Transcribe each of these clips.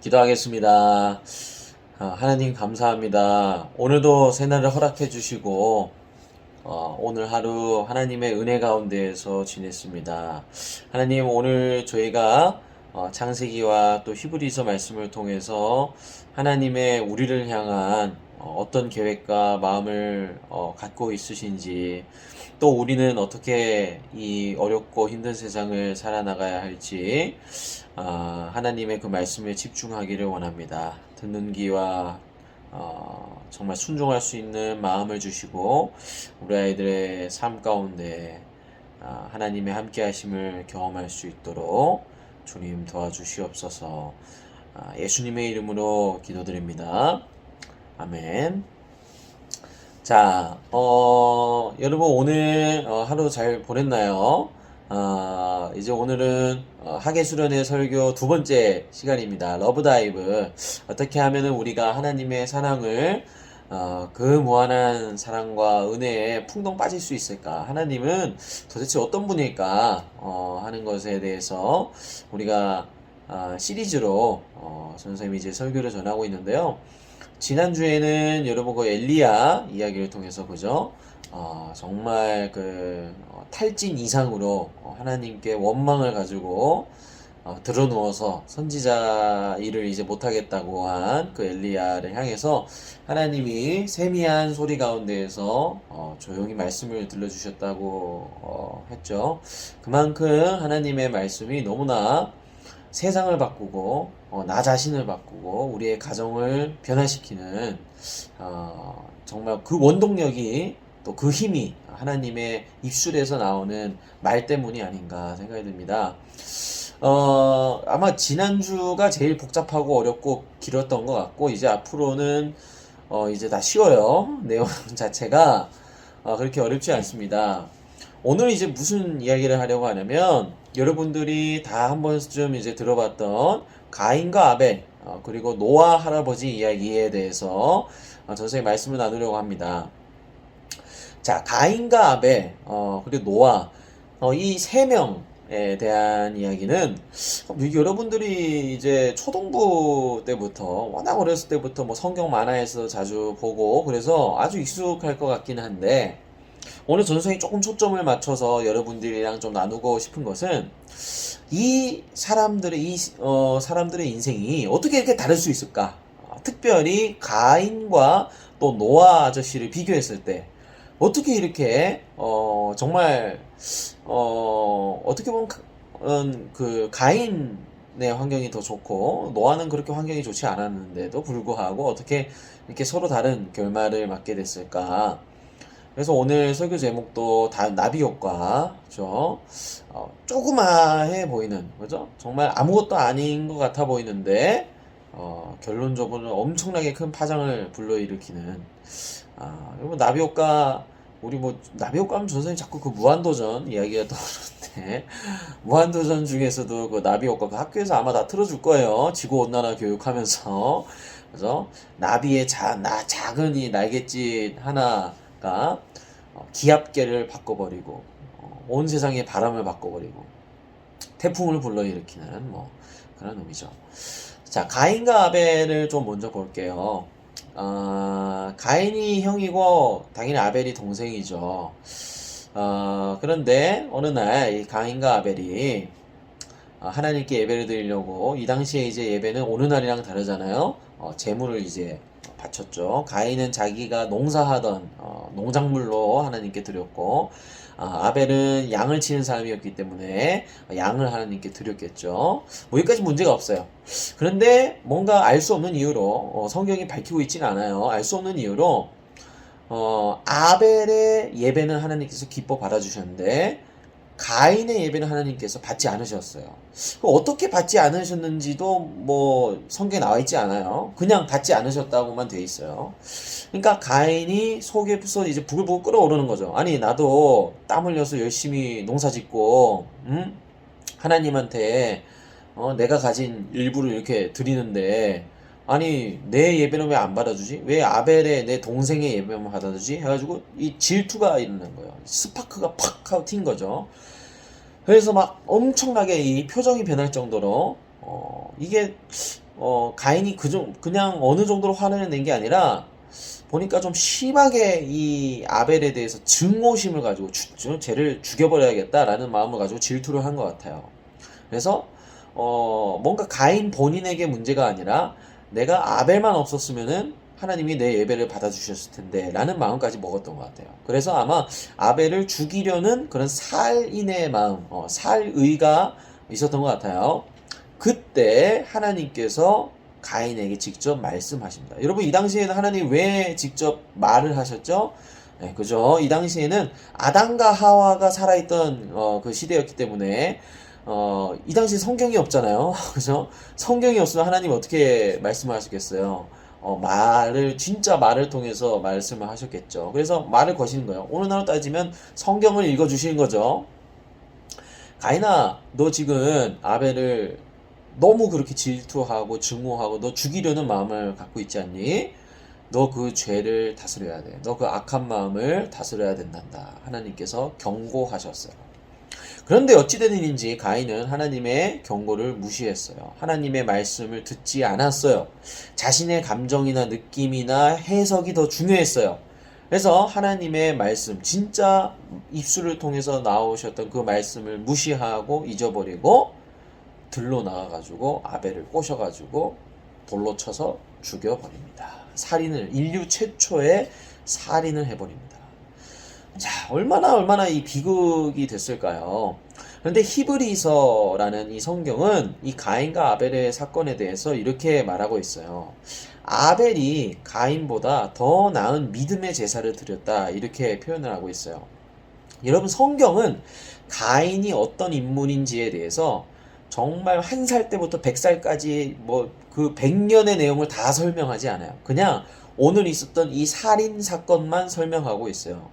기도하겠습니다. 하나님 감사합니다. 오늘도 새날을 허락해 주시고 오늘 하루 하나님의 은혜 가운데에서 지냈습니다. 하나님 오늘 저희가 창세기와 또 히브리서 말씀을 통해서 하나님의 우리를 향한 어떤 계획과 마음을 갖고 있으신지, 또 우리는 어떻게 이 어렵고 힘든 세상을 살아나가야 할지 하나님의 그 말씀에 집중하기를 원합니다. 듣는 귀와 정말 순종할 수 있는 마음을 주시고 우리 아이들의 삶 가운데 하나님의 함께 하심을 경험할 수 있도록 주님 도와주시옵소서. 예수님의 이름으로 기도드립니다. 아멘. 자, 여러분 오늘 하루 잘 보냈나요? 이제 오늘은 학예수련의 설교 두 번째 시간입니다. 러브다이브. 어떻게 하면은 우리가 하나님의 사랑을 그 무한한 사랑과 은혜에 풍덩 빠질 수 있을까? 하나님은 도대체 어떤 분일까? 하는 것에 대해서 우리가 시리즈로 선생님이 이제 설교를 전하고 있는데요. 지난주에는 여러분 그 엘리야 이야기를 통해서 그죠? 정말 그 탈진 이상으로 하나님께 원망을 가지고 드러누워서 선지자 일을 이제 못하겠다고 한 그 엘리야를 향해서 하나님이 세미한 소리 가운데에서 조용히 말씀을 들려주셨다고 했죠. 그만큼 하나님의 말씀이 너무나 세상을 바꾸고 나 자신을 바꾸고 우리의 가정을 변화시키는 정말 그 원동력이 또 그 힘이 하나님의 입술에서 나오는 말 때문이 아닌가 생각이 듭니다. 아마 지난주가 제일 복잡하고 어렵고 길었던 것 같고 이제 앞으로는 이제 다 쉬워요. 내용 자체가 그렇게 어렵지 않습니다. 오늘 이제 무슨 이야기를 하려고 하냐면 여러분들이 다 한 번쯤 이제 들어봤던 가인과 아벨 그리고 노아 할아버지 이야기에 대해서 선생님 말씀을 나누려고 합니다. 자, 가인과 아벨 그리고 노아 이 세 명에 대한 이야기는 여러분들이 이제 초등부 때부터 워낙 어렸을 때부터 뭐 성경 만화에서 자주 보고 그래서 아주 익숙할 것 같긴 한데 오늘 전생에 조금 초점을 맞춰서 여러분들이랑 좀 나누고 싶은 것은 이 사람들의 인생이 어떻게 이렇게 다를 수 있을까? 특별히 가인과 또 노아 아저씨를 비교했을 때 어떻게 이렇게 정말 어떻게 보면 그 가인의 환경이 더 좋고 노아는 그렇게 환경이 좋지 않았는데도 불구하고 어떻게 이렇게 서로 다른 결말을 맞게 됐을까? 그래서 오늘 설교 제목도 다 나비 효과, 그죠? 조그마해 보이는, 그죠? 정말 아무것도 아닌 것 같아 보이는데, 결론적으로는 엄청나게 큰 파장을 불러일으키는, 여러분, 나비 효과, 우리 뭐, 나비 효과 하면 선생님 자꾸 그 무한도전 이야기가 떠오르는데, 무한도전 중에서도 그 나비 효과, 그 학교에서 아마 다 틀어줄 거예요. 지구온난화 교육하면서. 그래서, 나비의 작은 이 날갯짓 하나가 기압계를 바꿔버리고 온 세상의 바람을 바꿔버리고 태풍을 불러일으키는 뭐 그런 의미죠. 자, 가인과 아벨을 좀 먼저 볼게요. 가인이 형이고 당연히 아벨이 동생이죠. 그런데 어느 날 이 가인과 아벨이 하나님께 예배를 드리려고 이 당시에 이제 예배는 오늘 날이랑 다르잖아요. 제물을 이제 바쳤죠. 가인은 자기가 농사하던 농작물로 하나님께 드렸고 아벨은 양을 치는 사람이었기 때문에 양을 하나님께 드렸겠죠. 뭐 여기까지 문제가 없어요. 그런데 뭔가 알 수 없는 이유로 성경이 밝히고 있지는 않아요. 알 수 없는 이유로 아벨의 예배는 하나님께서 기뻐 받아주셨는데 가인의 예배는 하나님께서 받지 않으셨어요. 어떻게 받지 않으셨는지도 뭐 성경에 나와 있지 않아요. 그냥 받지 않으셨다고만 돼 있어요. 그러니까 가인이 속에서 이제 부글부글 끓어오르는 거죠. 아니 나도 땀 흘려서 열심히 농사 짓고 하나님한테 내가 가진 일부를 이렇게 드리는데 아니 내 예배는 왜 안 받아주지? 왜 아벨의 내 동생의 예배만 받아주지? 해가지고 이 질투가 일어난 거예요. 스파크가 팍 하고 튄 거죠. 그래서 막 엄청나게 이 표정이 변할 정도로 이게 가인이 그냥 어느 정도로 화를 낸 게 아니라 보니까 좀 심하게 이 아벨에 대해서 증오심을 가지고 쟤를 죽여버려야겠다라는 마음을 가지고 질투를 한 것 같아요. 그래서 뭔가 가인 본인에게 문제가 아니라 내가 아벨만 없었으면은 하나님이 내 예배를 받아주셨을 텐데 라는 마음까지 먹었던 것 같아요. 그래서 아마 아벨을 죽이려는 그런 살인의 마음, 살의가 있었던 것 같아요. 그때 하나님께서 가인에게 직접 말씀하십니다. 여러분, 이 당시에는 하나님 왜 직접 말을 하셨죠? 네, 그죠? 이 당시에는 아담과 하와가 살아있던 그 시대였기 때문에 이 당시 성경이 없잖아요. 그죠? 성경이 없으면 하나님 어떻게 말씀을 하시겠어요? 진짜 말을 통해서 말씀을 하셨겠죠. 그래서 말을 거시는 거예요. 오늘날로 따지면 성경을 읽어주시는 거죠. 가인아, 너 지금 아벨을 너무 그렇게 질투하고 증오하고 너 죽이려는 마음을 갖고 있지 않니? 너 그 죄를 다스려야 돼. 너 그 악한 마음을 다스려야 된단다. 하나님께서 경고하셨어요. 그런데 어찌된 일인지 가인은 하나님의 경고를 무시했어요. 하나님의 말씀을 듣지 않았어요. 자신의 감정이나 느낌이나 해석이 더 중요했어요. 그래서 하나님의 말씀, 진짜 입술을 통해서 나오셨던 그 말씀을 무시하고 잊어버리고 들로 나가가지고 아벨을 꼬셔가지고 돌로 쳐서 죽여버립니다. 인류 최초의 살인을 해버립니다. 자, 얼마나 이 비극이 됐을까요? 그런데 히브리서라는 이 성경은 이 가인과 아벨의 사건에 대해서 이렇게 말하고 있어요. 아벨이 가인보다 더 나은 믿음의 제사를 드렸다, 이렇게 표현을 하고 있어요. 여러분, 성경은 가인이 어떤 인물인지에 대해서 정말 1살 때부터 100살까지 그 100년의 내용을 다 설명하지 않아요. 그냥 오늘 있었던 이 살인 사건만 설명하고 있어요.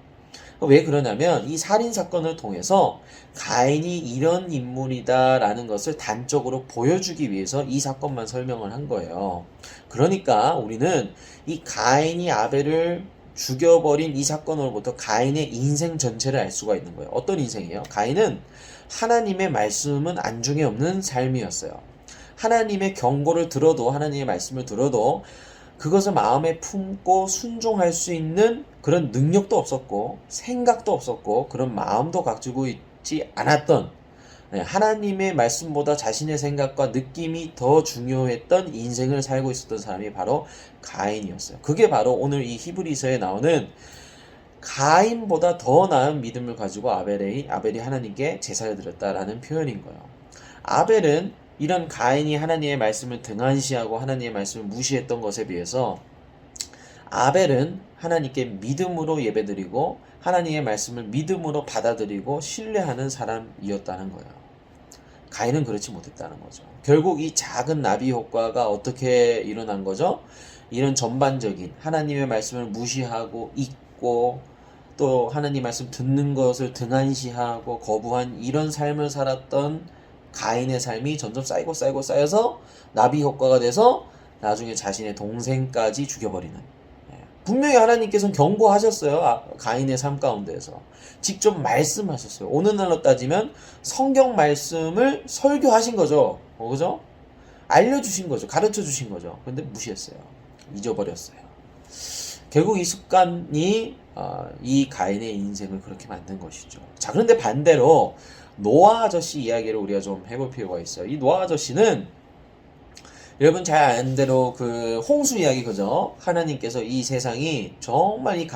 왜 그러냐면 이 살인 사건을 통해서 가인이 이런 인물이다라는 것을 단적으로 보여주기 위해서 이 사건만 설명을 한 거예요. 그러니까 우리는 이 가인이 아벨을 죽여버린 이 사건으로부터 가인의 인생 전체를 알 수가 있는 거예요. 어떤 인생이에요? 가인은 하나님의 말씀은 안중에 없는 삶이었어요. 하나님의 경고를 들어도, 하나님의 말씀을 들어도 그것을 마음에 품고 순종할 수 있는 그런 능력도 없었고 생각도 없었고 그런 마음도 가지고 있지 않았던, 하나님의 말씀보다 자신의 생각과 느낌이 더 중요했던 인생을 살고 있었던 사람이 바로 가인이었어요. 그게 바로 오늘 이 히브리서에 나오는 가인보다 더 나은 믿음을 가지고 아벨이 하나님께 제사를 드렸다라는 표현인 거예요. 아벨은 이런 가인이 하나님의 말씀을 등한시하고 하나님의 말씀을 무시했던 것에 비해서 아벨은 하나님께 믿음으로 예배드리고 하나님의 말씀을 믿음으로 받아들이고 신뢰하는 사람이었다는 거예요. 가인은 그렇지 못했다는 거죠. 결국 이 작은 나비 효과가 어떻게 일어난 거죠? 이런 전반적인 하나님의 말씀을 무시하고 잊고 또 하나님 말씀 듣는 것을 등한시하고 거부한 이런 삶을 살았던 가인의 삶이 점점 쌓여서 나비 효과가 돼서 나중에 자신의 동생까지 죽여버리는. 분명히 하나님께서는 경고하셨어요. 가인의 삶 가운데에서 직접 말씀하셨어요. 오늘날로 따지면 성경 말씀을 설교하신 거죠. 그죠? 알려주신 거죠. 가르쳐 주신 거죠. 근데 무시했어요. 잊어버렸어요. 결국 이 습관이 이 가인의 인생을 그렇게 만든 것이죠. 자, 그런데 반대로 노아 아저씨 이야기를 우리가 좀 해볼 필요가 있어요. 이 노아 아저씨는 여러분 잘 아는 대로 그 홍수 이야기, 그죠? 하나님께서 이 세상이 정말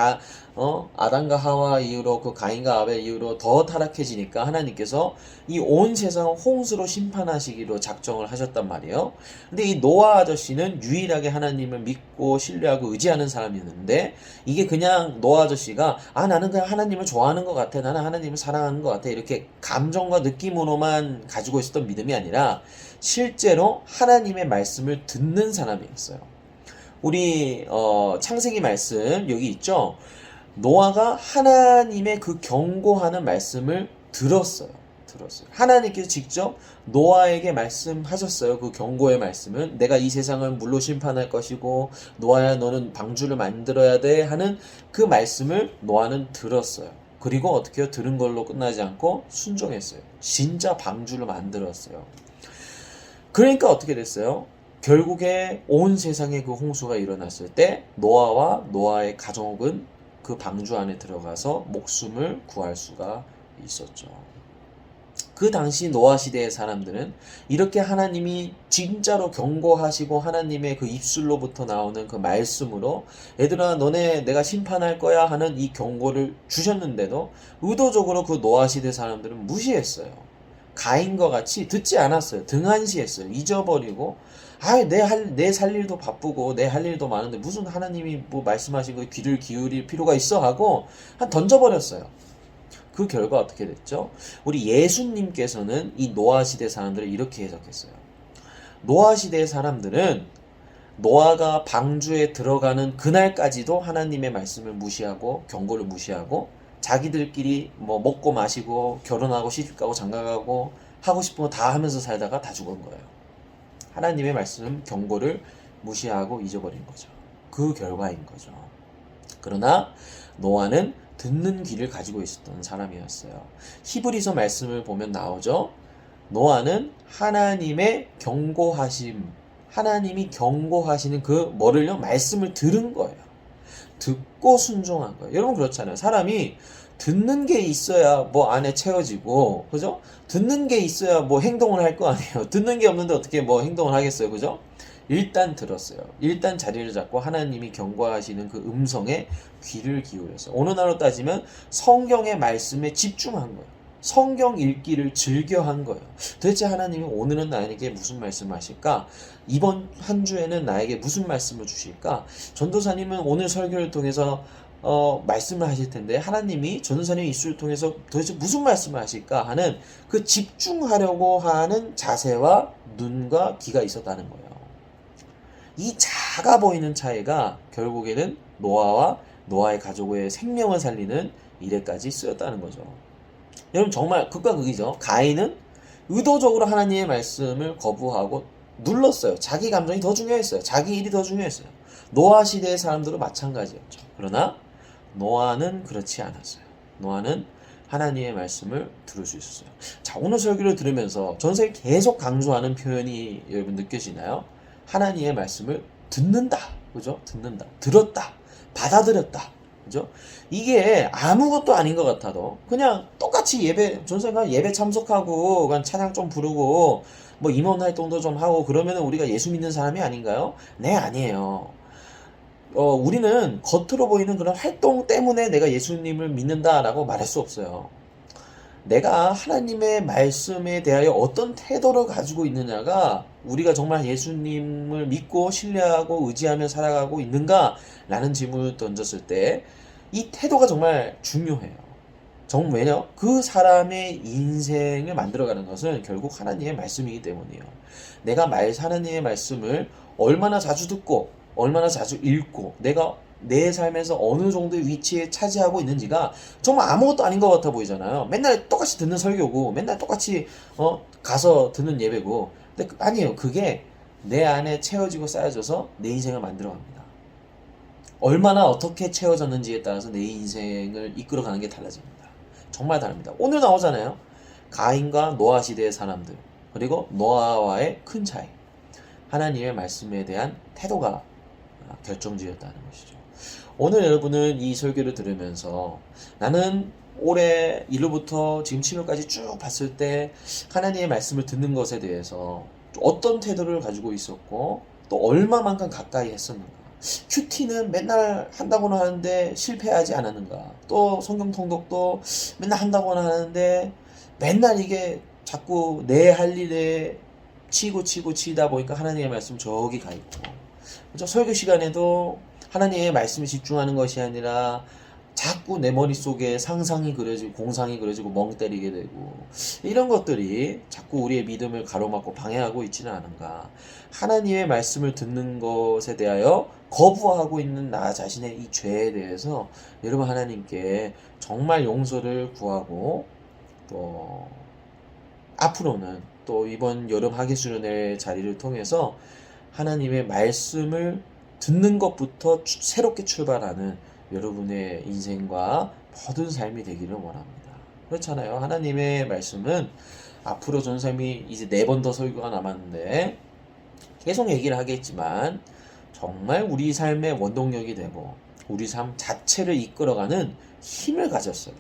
아담과 하와 이후로 그 가인과 아벨 이후로 더 타락해지니까 하나님께서 이 온 세상을 홍수로 심판하시기로 작정을 하셨단 말이에요. 근데 이 노아 아저씨는 유일하게 하나님을 믿고 신뢰하고 의지하는 사람이었는데, 이게 그냥 노아 아저씨가 나는 그냥 하나님을 좋아하는 것 같아, 나는 하나님을 사랑하는 것 같아, 이렇게 감정과 느낌으로만 가지고 있었던 믿음이 아니라 실제로 하나님의 말씀을 듣는 사람이었어요. 우리 창세기 말씀 여기 있죠. 노아가 하나님의 그 경고하는 말씀을 들었어요. 하나님께서 직접 노아에게 말씀하셨어요. 그 경고의 말씀은 내가 이 세상을 물로 심판할 것이고 노아야 너는 방주를 만들어야 돼 하는 그 말씀을 노아는 들었어요. 그리고 어떻게 해요? 들은 걸로 끝나지 않고 순종했어요. 진짜 방주를 만들었어요. 그러니까 어떻게 됐어요? 결국에 온 세상에 그 홍수가 일어났을 때 노아와 노아의 가족은 그 방주 안에 들어가서 목숨을 구할 수가 있었죠. 그 당시 노아 시대의 사람들은 이렇게 하나님이 진짜로 경고하시고 하나님의 그 입술로부터 나오는 그 말씀으로 얘들아 너네 내가 심판할 거야 하는 이 경고를 주셨는데도 의도적으로 그 노아 시대 사람들은 무시했어요. 가인과 같이 듣지 않았어요. 등한시했어요. 잊어버리고 내 살 일도 바쁘고 내 할 일도 많은데 무슨 하나님이 뭐 말씀하시고 귀를 기울일 필요가 있어 하고 던져버렸어요. 그 결과 어떻게 됐죠? 우리 예수님께서는 이 노아 시대 사람들을 이렇게 해석했어요. 노아 시대의 사람들은 노아가 방주에 들어가는 그날까지도 하나님의 말씀을 무시하고 경고를 무시하고 자기들끼리 뭐 먹고 마시고 결혼하고 시집가고 장가가고 하고 싶은 거 다 하면서 살다가 다 죽은 거예요. 하나님의 말씀 경고를 무시하고 잊어버린 거죠. 그 결과인 거죠. 그러나 노아는 듣는 귀를 가지고 있었던 사람이었어요. 히브리서 말씀을 보면 나오죠. 노아는 하나님의 경고하심, 하나님이 경고하시는 그 뭐를요? 말씀을 들은 거예요. 듣고 순종한 거예요. 여러분 그렇잖아요. 사람이 듣는 게 있어야 뭐 안에 채워지고, 그죠? 듣는 게 있어야 뭐 행동을 할 거 아니에요. 듣는 게 없는데 어떻게 뭐 행동을 하겠어요, 그죠? 일단 들었어요. 일단 자리를 잡고 하나님이 경고하시는 그 음성에 귀를 기울였어요. 오늘날로 따지면 성경의 말씀에 집중한 거예요. 성경 읽기를 즐겨한 거예요. 도대체 하나님이 오늘은 나에게 무슨 말씀을 하실까? 이번 한 주에는 나에게 무슨 말씀을 주실까? 전도사님은 오늘 설교를 통해서 말씀을 하실 텐데 하나님이 전도사님의 입술을 통해서 도대체 무슨 말씀을 하실까 하는 그 집중하려고 하는 자세와 눈과 귀가 있었다는 거예요. 이 작아 보이는 차이가 결국에는 노아와 노아의 가족의 생명을 살리는 일에까지 쓰였다는 거죠. 여러분 정말 극과 극이죠. 가인은 의도적으로 하나님의 말씀을 거부하고 눌렀어요. 자기 감정이 더 중요했어요. 자기 일이 더 중요했어요. 노아 시대의 사람들도 마찬가지였죠. 그러나 노아는 그렇지 않았어요. 노아는 하나님의 말씀을 들을 수 있었어요. 자, 오늘 설교를 들으면서 전세 계속 강조하는 표현이 여러분 느껴지나요? 하나님의 말씀을 듣는다. 그죠? 듣는다. 들었다. 받아들였다. 그죠? 이게 아무것도 아닌 것 같아도 그냥 똑같이 전생가 예배 참석하고 그냥 찬양 좀 부르고 뭐 임원 활동도 좀 하고 그러면 우리가 예수 믿는 사람이 아닌가요? 네, 아니에요. 우리는 겉으로 보이는 그런 활동 때문에 내가 예수님을 믿는다라고 말할 수 없어요. 내가 하나님의 말씀에 대하여 어떤 태도를 가지고 있느냐가 우리가 정말 예수님을 믿고 신뢰하고 의지하며 살아가고 있는가? 라는 질문을 던졌을 때 이 태도가 정말 중요해요. 왜냐? 그 사람의 인생을 만들어가는 것은 결국 하나님의 말씀이기 때문이에요. 내가 하나님의 말씀을 얼마나 자주 듣고 얼마나 자주 읽고 내가 내 삶에서 어느 정도의 위치에 차지하고 있는지가 정말 아무것도 아닌 것 같아 보이잖아요. 맨날 똑같이 듣는 설교고 맨날 똑같이 가서 듣는 예배고 근데 아니에요. 그게 내 안에 채워지고 쌓여져서 내 인생을 만들어갑니다. 얼마나 어떻게 채워졌는지에 따라서 내 인생을 이끌어가는 게 달라집니다. 정말 다릅니다. 오늘 나오잖아요. 가인과 노아 시대의 사람들 그리고 노아와의 큰 차이 하나님의 말씀에 대한 태도가 결정지었다는 것이죠. 오늘 여러분은 이 설교를 들으면서 나는 올해 1월부터 지금 7월까지 쭉 봤을 때 하나님의 말씀을 듣는 것에 대해서 어떤 태도를 가지고 있었고 또 얼마만큼 가까이 했었는가 큐티는 맨날 한다고는 하는데 실패하지 않았는가 또 성경 통독도 맨날 한다고는 하는데 맨날 이게 자꾸 내 할 일에 치다 보니까 하나님의 말씀 저기 가 있고 그렇죠? 설교 시간에도 하나님의 말씀에 집중하는 것이 아니라 자꾸 내 머릿속에 상상이 그려지고 공상이 그려지고 멍 때리게 되고 이런 것들이 자꾸 우리의 믿음을 가로막고 방해하고 있지는 않은가. 하나님의 말씀을 듣는 것에 대하여 거부하고 있는 나 자신의 이 죄에 대해서 여러분 하나님께 정말 용서를 구하고 또 앞으로는 또 이번 여름 학예수련회 자리를 통해서 하나님의 말씀을 듣는 것부터 새롭게 출발하는 여러분의 인생과 모든 삶이 되기를 원합니다. 그렇잖아요. 하나님의 말씀은 앞으로 전삶이 이제 4번 더 설교가 남았는데 계속 얘기를 하겠지만 정말 우리 삶의 원동력이 되고 우리 삶 자체를 이끌어가는 힘을 가졌어요.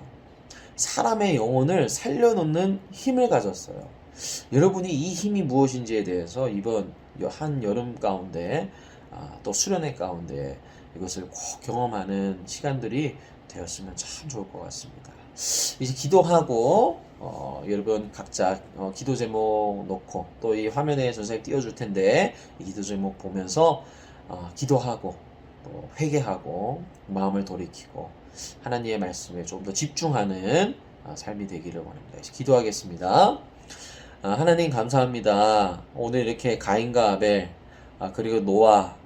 사람의 영혼을 살려놓는 힘을 가졌어요. 여러분이 이 힘이 무엇인지에 대해서 이번 한 여름 가운데 또 수련회 가운데 이것을 꼭 경험하는 시간들이 되었으면 참 좋을 것 같습니다. 이제 기도하고 여러분 각자 기도 제목 놓고 또 이 화면에 선생님 띄워줄 텐데 이 기도 제목 보면서 기도하고 또 회개하고 마음을 돌이키고 하나님의 말씀에 좀 더 집중하는 삶이 되기를 원합니다. 이제 기도하겠습니다. 하나님 감사합니다. 오늘 이렇게 가인과 아벨 그리고 노아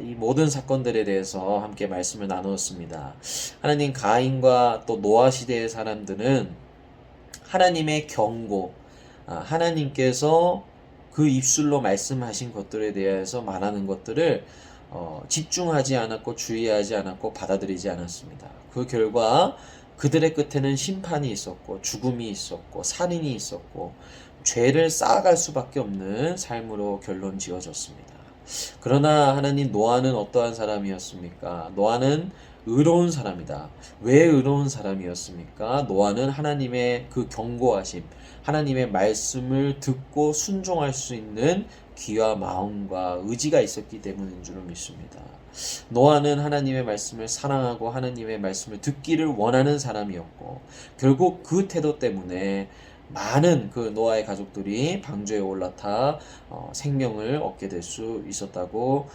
이 모든 사건들에 대해서 함께 말씀을 나누었습니다. 하나님 가인과 또 노아 시대의 사람들은 하나님의 경고, 하나님께서 그 입술로 말씀하신 것들에 대해서 말하는 것들을 집중하지 않았고 주의하지 않았고 받아들이지 않았습니다. 그 결과 그들의 끝에는 심판이 있었고 죽음이 있었고 살인이 있었고 죄를 쌓아갈 수밖에 없는 삶으로 결론 지어졌습니다. 그러나 하나님 노아는 어떠한 사람이었습니까? 노아는 의로운 사람이다. 왜 의로운 사람이었습니까? 노아는 하나님의 그 경고하심, 하나님의 말씀을 듣고 순종할 수 있는 귀와 마음과 의지가 있었기 때문인 줄을 믿습니다. 노아는 하나님의 말씀을 사랑하고 하나님의 말씀을 듣기를 원하는 사람이었고 결국 그 태도 때문에 많은 그 노아의 가족들이 방주에 올라타 생명을 얻게 될 수 있었다고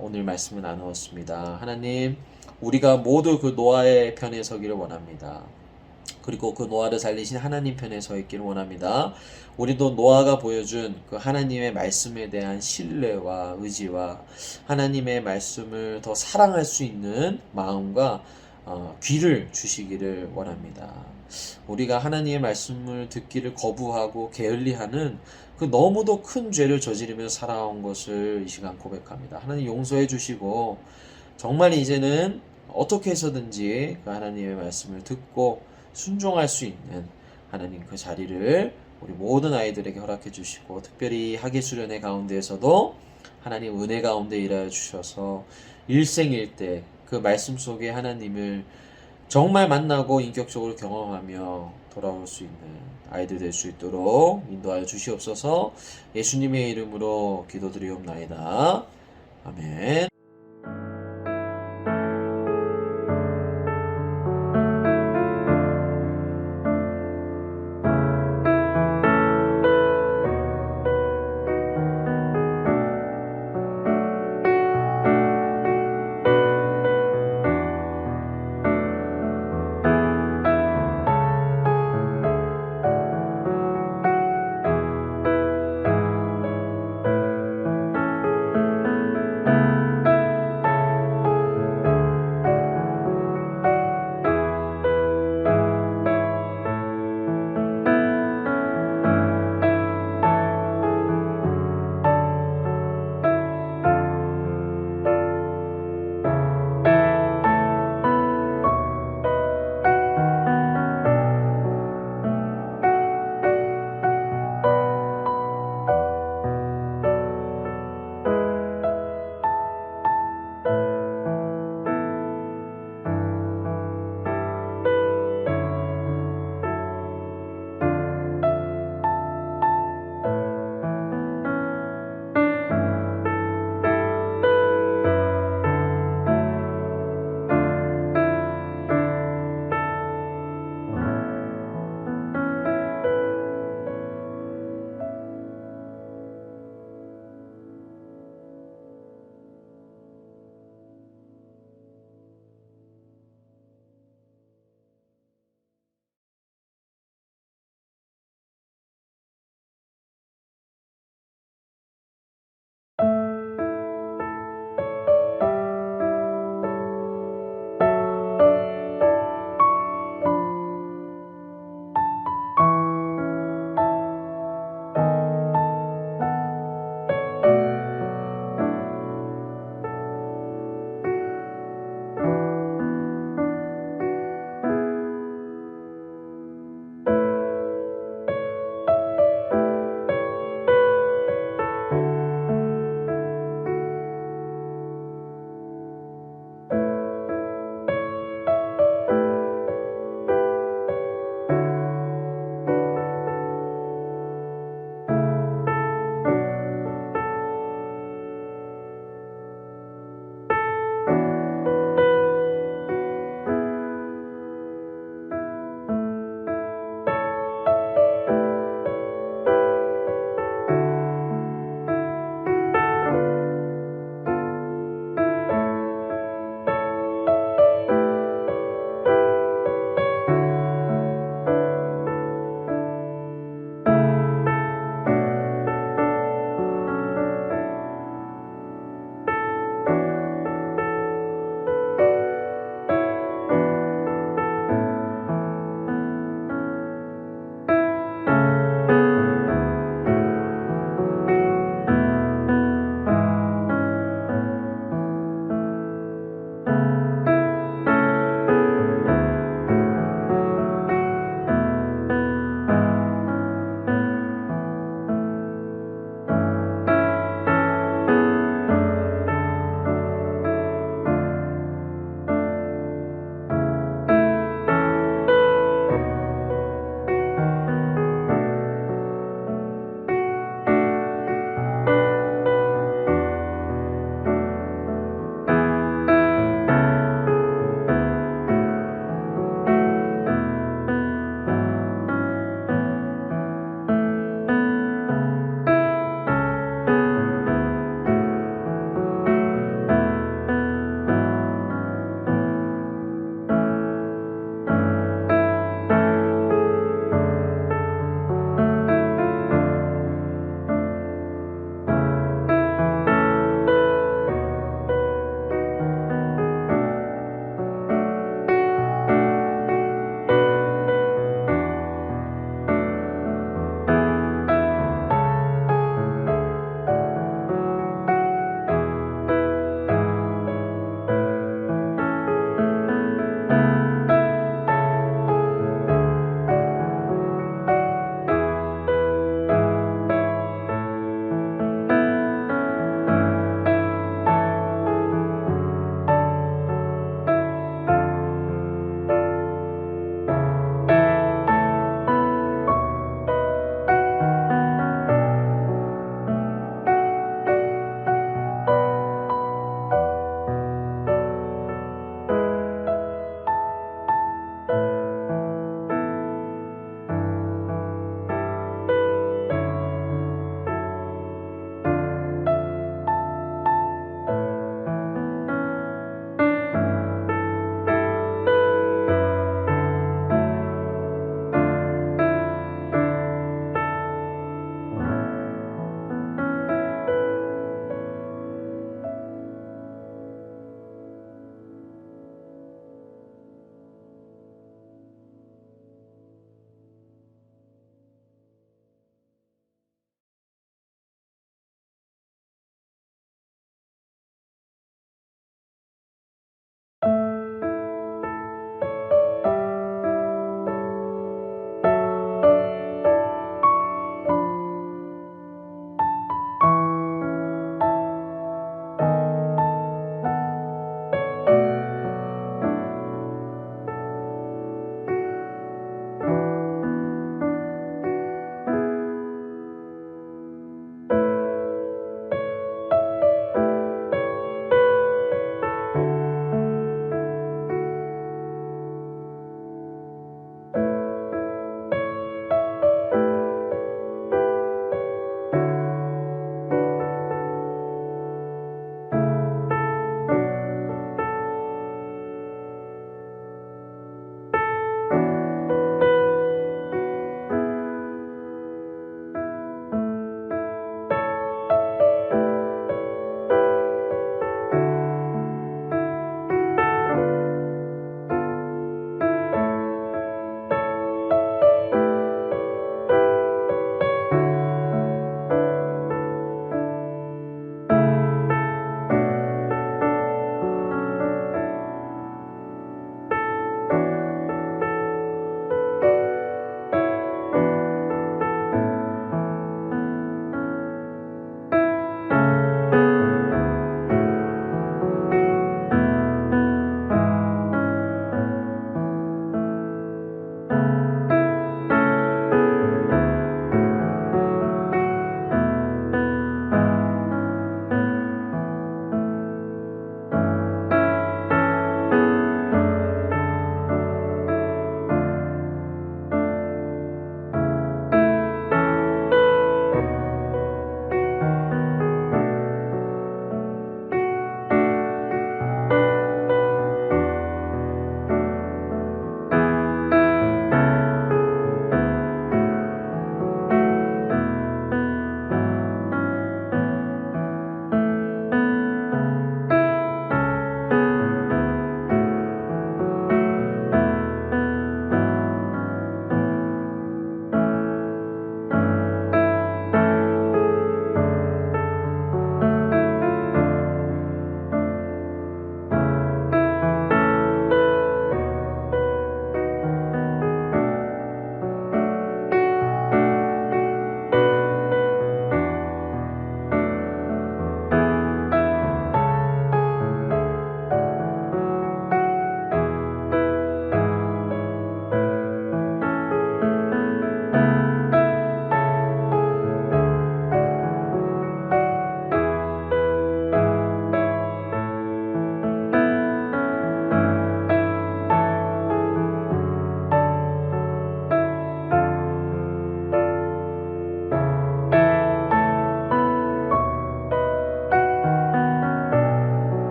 오늘 말씀을 나누었습니다. 하나님, 우리가 모두 그 노아의 편에 서기를 원합니다. 그리고 그 노아를 살리신 하나님 편에 서 있기를 원합니다. 우리도 노아가 보여준 그 하나님의 말씀에 대한 신뢰와 의지와 하나님의 말씀을 더 사랑할 수 있는 마음과 귀를 주시기를 원합니다. 우리가 하나님의 말씀을 듣기를 거부하고 게을리하는 그 너무도 큰 죄를 저지르며 살아온 것을 이 시간 고백합니다. 하나님 용서해 주시고 정말 이제는 어떻게 해서든지 그 하나님의 말씀을 듣고 순종할 수 있는 하나님 그 자리를 우리 모든 아이들에게 허락해 주시고 특별히 학예 수련회 가운데에서도 하나님 은혜 가운데 일하여 주셔서 일생일대 그 말씀 속에 하나님을 정말 만나고 인격적으로 경험하며 돌아올 수 있는 아이들 될 수 있도록 인도하여 주시옵소서. 예수님의 이름으로 기도드리옵나이다. 아멘.